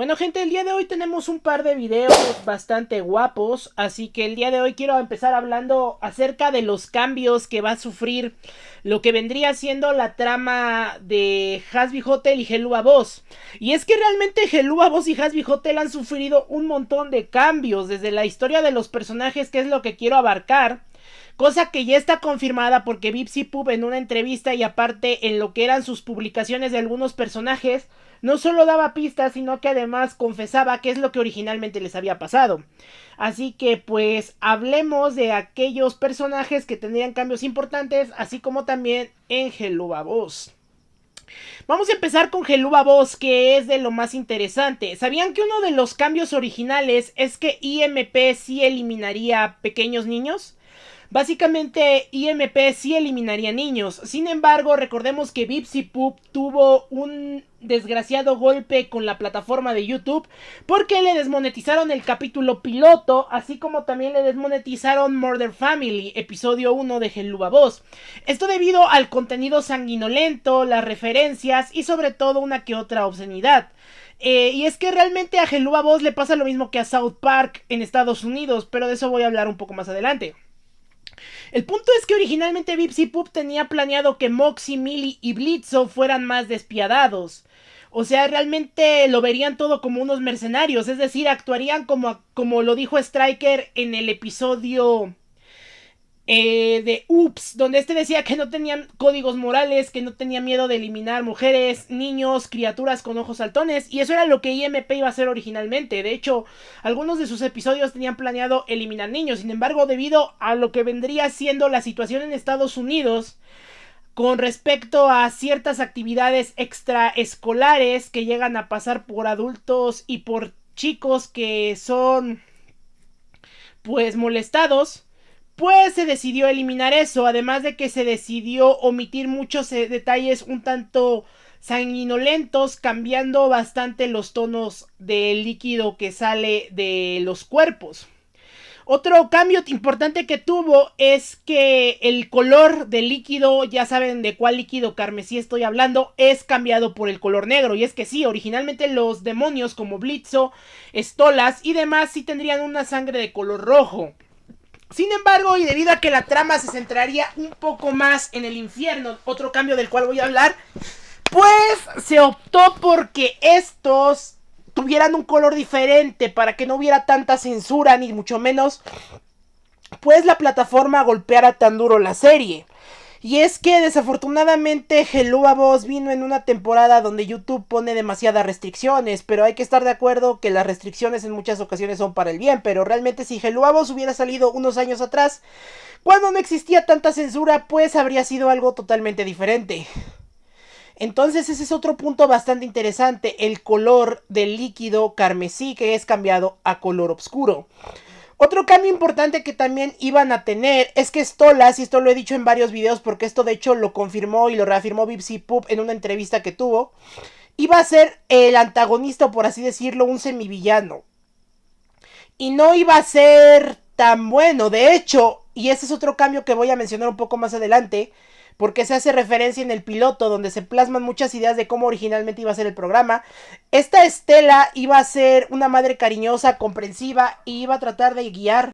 Bueno, gente, el día de hoy tenemos un par de videos bastante guapos, así que el día de hoy quiero empezar hablando acerca de los cambios que va a sufrir lo que vendría siendo la trama de Hazbin Hotel y Helluva Boss. Y es que realmente Helluva Boss y Hazbin Hotel han sufrido un montón de cambios desde la historia de los personajes, que es lo que quiero abarcar. Cosa que ya está confirmada porque VipSipub en una entrevista y aparte en lo que eran sus publicaciones de algunos personajes, no solo daba pistas, sino que además confesaba qué es lo que originalmente les había pasado. Así que pues hablemos de aquellos personajes que tendrían cambios importantes, así como también en Helluva Boss. Vamos a empezar con Helluva Boss, que es de lo más interesante. ¿Sabían que uno de los cambios originales es que IMP sí eliminaría pequeños niños? Básicamente IMP sí eliminaría niños. Sin embargo, recordemos que VipSipub tuvo un desgraciado golpe con la plataforma de YouTube porque le desmonetizaron el capítulo piloto, así como también le desmonetizaron Murder Family, episodio 1 de Helluva Boss. Esto debido al contenido sanguinolento, las referencias y sobre todo una que otra obscenidad. Y es que realmente a Helluva Boss le pasa lo mismo que a South Park en Estados Unidos, pero de eso voy a hablar un poco más adelante. El punto es que originalmente VipSipub tenía planeado que Moxie, Millie y Blitzo fueran más despiadados. O sea, realmente lo verían todo como unos mercenarios, es decir, actuarían como lo dijo Striker en el episodio de Oops, donde este decía que no tenían códigos morales, que no tenía miedo de eliminar mujeres, niños, criaturas con ojos saltones, y eso era lo que IMP iba a hacer originalmente. De hecho, algunos de sus episodios tenían planeado eliminar niños. Sin embargo, debido a lo que vendría siendo la situación en Estados Unidos con respecto a ciertas actividades extraescolares que llegan a pasar por adultos y por chicos que son pues molestados, pues se decidió eliminar eso, además de que se decidió omitir muchos detalles un tanto sanguinolentos, cambiando bastante los tonos del líquido que sale de los cuerpos. Otro cambio importante que tuvo es que el color del líquido, ya saben de cuál líquido carmesí estoy hablando, es cambiado por el color negro. Y es que sí, originalmente los demonios como Blitzo, Stolas y demás sí tendrían una sangre de color rojo. Sin embargo, y debido a que la trama se centraría un poco más en el infierno, otro cambio del cual voy a hablar, pues se optó porque estos tuvieran un color diferente para que no hubiera tanta censura, ni mucho menos pues la plataforma golpeara tan duro la serie. Y es que desafortunadamente Helluva Boss vino en una temporada donde YouTube pone demasiadas restricciones, pero hay que estar de acuerdo que las restricciones en muchas ocasiones son para el bien, pero realmente si Helluva Boss hubiera salido unos años atrás, cuando no existía tanta censura, pues habría sido algo totalmente diferente. Entonces ese es otro punto bastante interesante, el color del líquido carmesí que es cambiado a color oscuro. Otro cambio importante que también iban a tener es que Stolas, y esto lo he dicho en varios videos porque esto de hecho lo confirmó y lo reafirmó VipSipub en una entrevista que tuvo, iba a ser el antagonista, o por así decirlo, un semivillano. Y no iba a ser tan bueno, de hecho, y ese es otro cambio que voy a mencionar un poco más adelante, porque se hace referencia en el piloto donde se plasman muchas ideas de cómo originalmente iba a ser el programa. Esta Estela iba a ser una madre cariñosa, comprensiva y iba a tratar de guiar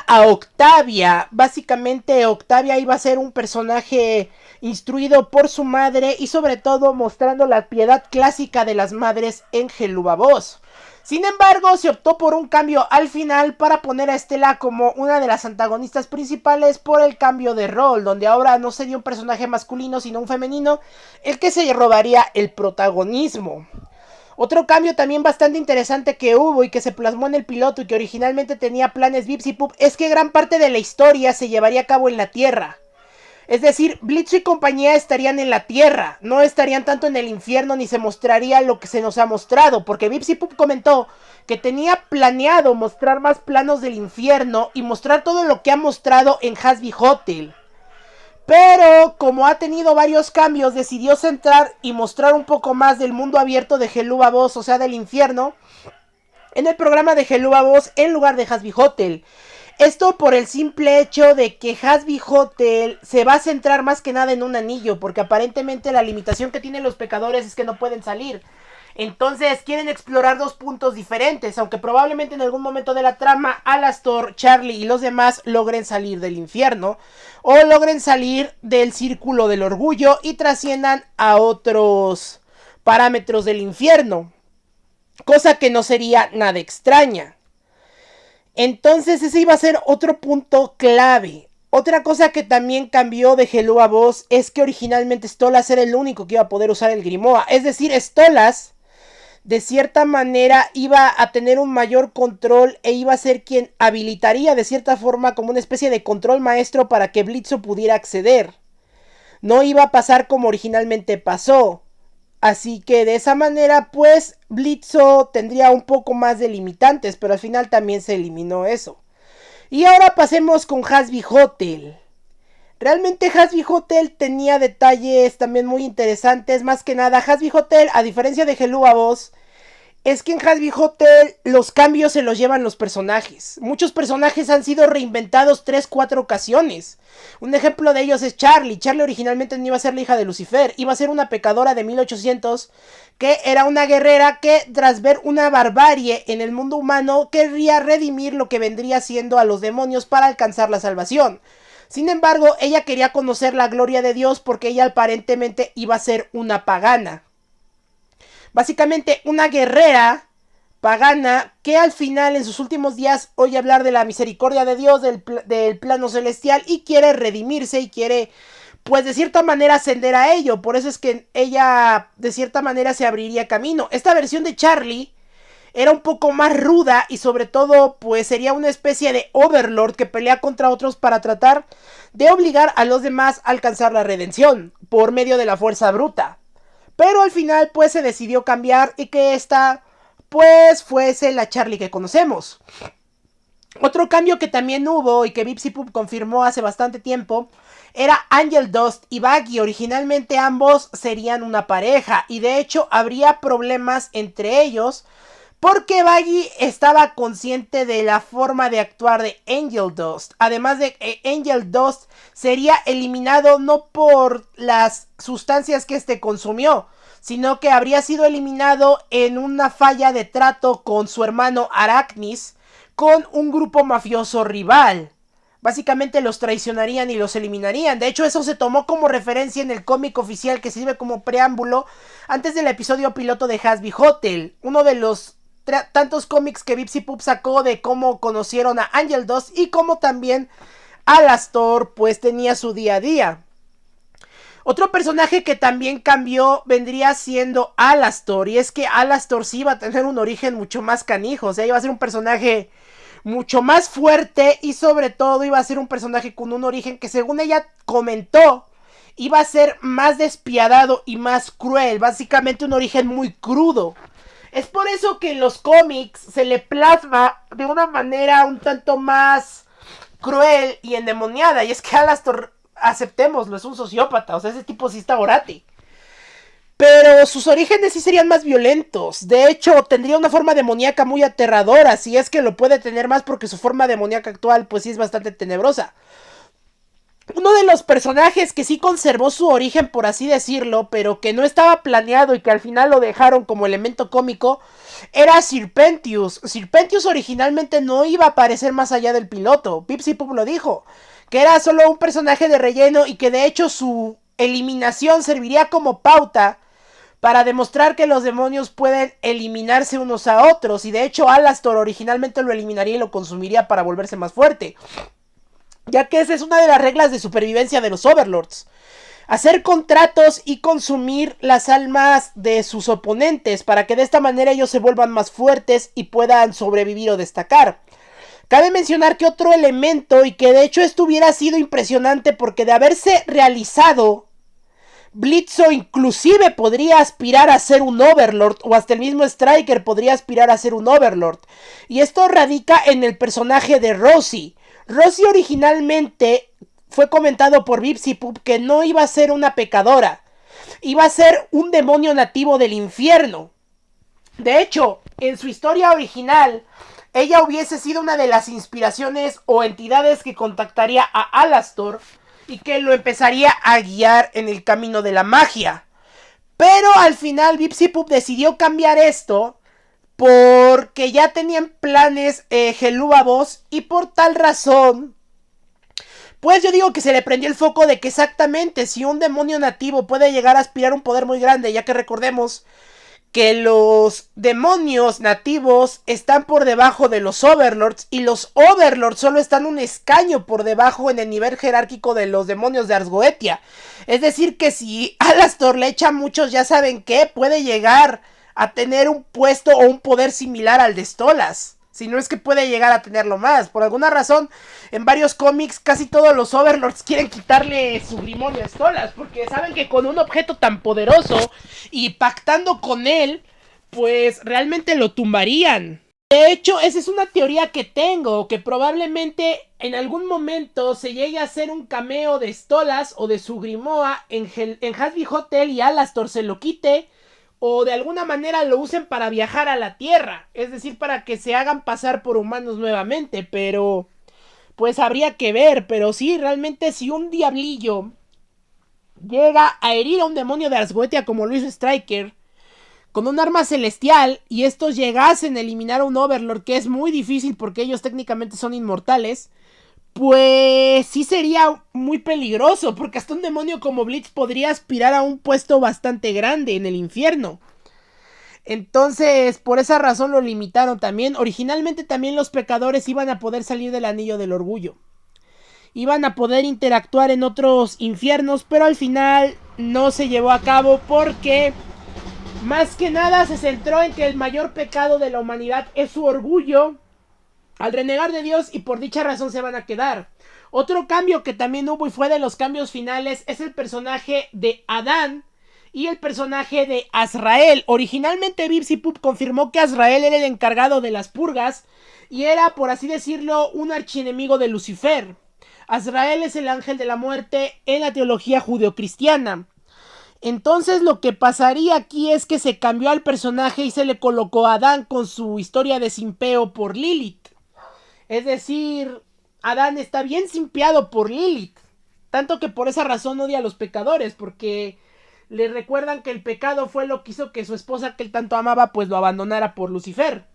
a Octavia. Básicamente Octavia iba a ser un personaje instruido por su madre y sobre todo mostrando la piedad clásica de las madres en Helluva Boss. Sin embargo, se optó por un cambio al final para poner a Estela como una de las antagonistas principales por el cambio de rol, donde ahora no sería un personaje masculino sino un femenino el que se robaría el protagonismo. Otro cambio también bastante interesante que hubo y que se plasmó en el piloto y que originalmente tenía planes VipSipub es que gran parte de la historia se llevaría a cabo en la Tierra. Es decir, Blitzo y compañía estarían en la Tierra, no estarían tanto en el infierno ni se mostraría lo que se nos ha mostrado, porque VipSipub comentó que tenía planeado mostrar más planos del infierno y mostrar todo lo que ha mostrado en Hazbin Hotel. Pero como ha tenido varios cambios, decidió centrar y mostrar un poco más del mundo abierto de Helluva Boss, o sea del infierno, en el programa de Helluva Boss en lugar de Hazbin Hotel. Esto por el simple hecho de que Hazbin Hotel se va a centrar más que nada en un anillo, porque aparentemente la limitación que tienen los pecadores es que no pueden salir. Entonces quieren explorar dos puntos diferentes, aunque probablemente en algún momento de la trama Alastor, Charlie y los demás logren salir del infierno o logren salir del círculo del orgullo y trasciendan a otros parámetros del infierno, cosa que no sería nada extraña. Entonces ese iba a ser otro punto clave. Otra cosa que también cambió de Hello a Boss es que originalmente Stolas era el único que iba a poder usar el Grimoire. Es decir, Stolas de cierta manera iba a tener un mayor control e iba a ser quien habilitaría de cierta forma como una especie de control maestro para que Blitzo pudiera acceder. No iba a pasar como originalmente pasó. Así que de esa manera pues Blitzo tendría un poco más de limitantes, pero al final también se eliminó eso. Y ahora pasemos con Hazbin Hotel. Realmente Hazbin Hotel tenía detalles también muy interesantes. Más que nada Hazbin Hotel, a diferencia de Helluva Boss, es que en Hazbin Hotel los cambios se los llevan los personajes. Muchos personajes han sido reinventados 3-4 ocasiones. Un ejemplo de ellos es Charlie. Charlie originalmente no iba a ser la hija de Lucifer. Iba a ser una pecadora de 1800 que era una guerrera que tras ver una barbarie en el mundo humano querría redimir lo que vendría siendo a los demonios para alcanzar la salvación. Sin embargo, ella quería conocer la gloria de Dios porque ella aparentemente iba a ser una pagana. Básicamente una guerrera pagana que al final en sus últimos días oye hablar de la misericordia de Dios, del plano celestial y quiere redimirse y quiere pues de cierta manera ascender a ello. Por eso es que ella de cierta manera se abriría camino. Esta versión de Charlie era un poco más ruda y sobre todo pues sería una especie de Overlord que pelea contra otros para tratar de obligar a los demás a alcanzar la redención por medio de la fuerza bruta. Pero al final pues se decidió cambiar y que esta pues fuese la Charlie que conocemos. Otro cambio que también hubo y que Vipsipub confirmó hace bastante tiempo era Angel Dust y Baggy. Originalmente ambos serían una pareja y de hecho habría problemas entre ellos porque Baggy estaba consciente de la forma de actuar de Angel Dust. Además de que Angel Dust sería eliminado no por las sustancias que este consumió, sino que habría sido eliminado en una falla de trato con su hermano Arachnis, con un grupo mafioso rival. Básicamente los traicionarían y los eliminarían. De hecho, eso se tomó como referencia en el cómic oficial que sirve como preámbulo antes del episodio piloto de Hazbin Hotel. Uno de los tantos cómics que Vipsipub sacó de cómo conocieron a Angel Dust y cómo también Alastor pues tenía su día a día. Otro personaje que también cambió vendría siendo Alastor. Y es que Alastor sí iba a tener un origen mucho más canijo. O sea, iba a ser un personaje mucho más fuerte y sobre todo iba a ser un personaje con un origen que según ella comentó iba a ser más despiadado y más cruel. Básicamente un origen muy crudo. Es por eso que en los cómics se le plasma de una manera un tanto más cruel y endemoniada. Y es que Alastor, aceptémoslo, es un sociópata. O sea, ese tipo sí está orate. Pero sus orígenes sí serían más violentos. De hecho, tendría una forma demoníaca muy aterradora. Si es que lo puede tener más porque su forma demoníaca actual pues sí es bastante tenebrosa. Uno de los personajes que sí conservó su origen, por así decirlo, pero que no estaba planeado y que al final lo dejaron como elemento cómico, era Serpentius. Serpentius originalmente no iba a aparecer más allá del piloto. Vipsipub lo dijo, que era solo un personaje de relleno y que de hecho su eliminación serviría como pauta para demostrar que los demonios pueden eliminarse unos a otros. Y de hecho Alastor originalmente lo eliminaría y lo consumiría para volverse más fuerte, ya que esa es una de las reglas de supervivencia de los Overlords. Hacer contratos y consumir las almas de sus oponentes para que de esta manera ellos se vuelvan más fuertes y puedan sobrevivir o destacar. Cabe mencionar que otro elemento, y que de hecho esto hubiera sido impresionante porque de haberse realizado, Blitzo inclusive podría aspirar a ser un Overlord, o hasta el mismo Striker podría aspirar a ser un Overlord. Y esto radica en el personaje de Rosie. Rosie originalmente fue comentado por Vipsipub que no iba a ser una pecadora, iba a ser un demonio nativo del infierno. De hecho, en su historia original, ella hubiese sido una de las inspiraciones o entidades que contactaría a Alastor y que lo empezaría a guiar en el camino de la magia. Pero al final Vipsipup decidió cambiar esto porque ya tenían planes Gelúbabos y por tal razón, pues yo digo que se le prendió el foco de que exactamente si un demonio nativo puede llegar a aspirar un poder muy grande, ya que recordemos que los demonios nativos están por debajo de los Overlords y los Overlords solo están un escaño por debajo en el nivel jerárquico de los demonios de Arsgoetia. Es decir que si Alastor le echa muchos, ya saben que puede llegar a tener un puesto o un poder similar al de Stolas. Si no es que puede llegar a tenerlo más. Por alguna razón, en varios cómics, casi todos los Overlords quieren quitarle su Grimorio a Stolas. Porque saben que con un objeto tan poderoso y pactando con él, pues realmente lo tumbarían. De hecho, esa es una teoría que tengo. Que probablemente en algún momento se llegue a hacer un cameo de Stolas o de su Grimoire en Hazbin Hotel y Alastor se lo quite. O de alguna manera lo usen para viajar a la Tierra. Es decir, para que se hagan pasar por humanos nuevamente. Pero pues habría que ver. Pero sí, realmente si un diablillo llega a herir a un demonio de Arsgoetia como Luis Striker con un arma celestial y estos llegasen a eliminar a un Overlord, que es muy difícil porque ellos técnicamente son inmortales, pues sí sería muy peligroso, porque hasta un demonio como Blitz podría aspirar a un puesto bastante grande en el infierno. Entonces, por esa razón lo limitaron también. Originalmente también los pecadores iban a poder salir del anillo del orgullo. Iban a poder interactuar en otros infiernos, pero al final no se llevó a cabo porque más que nada se centró en que el mayor pecado de la humanidad es su orgullo al renegar de Dios y por dicha razón se van a quedar. Otro cambio que también hubo y fue de los cambios finales es el personaje de Adán y el personaje de Azrael. Originalmente Vipsipup confirmó que Azrael era el encargado de las purgas y era, por así decirlo, un archienemigo de Lucifer. Azrael es el ángel de la muerte en la teología judeocristiana. Entonces lo que pasaría aquí es que se cambió al personaje y se le colocó a Adán con su historia de simpeo por Lilith. Es decir, Adán está bien simpiado por Lilith. Tanto que por esa razón odia a los pecadores, porque le recuerdan que el pecado fue lo que hizo que su esposa que él tanto amaba pues lo abandonara por Lucifer.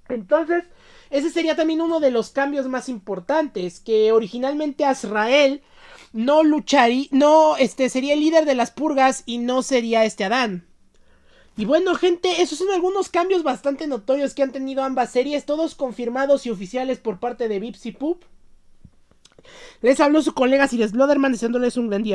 Entonces, ese sería también uno de los cambios más importantes, que originalmente Azrael no lucharía, sería el líder de las purgas y no sería Adán. Y bueno, gente, esos son algunos cambios bastante notorios que han tenido ambas series, todos confirmados y oficiales por parte de Vipsipup. Les habló su colega Sirius Bloderman, deseándoles un gran día.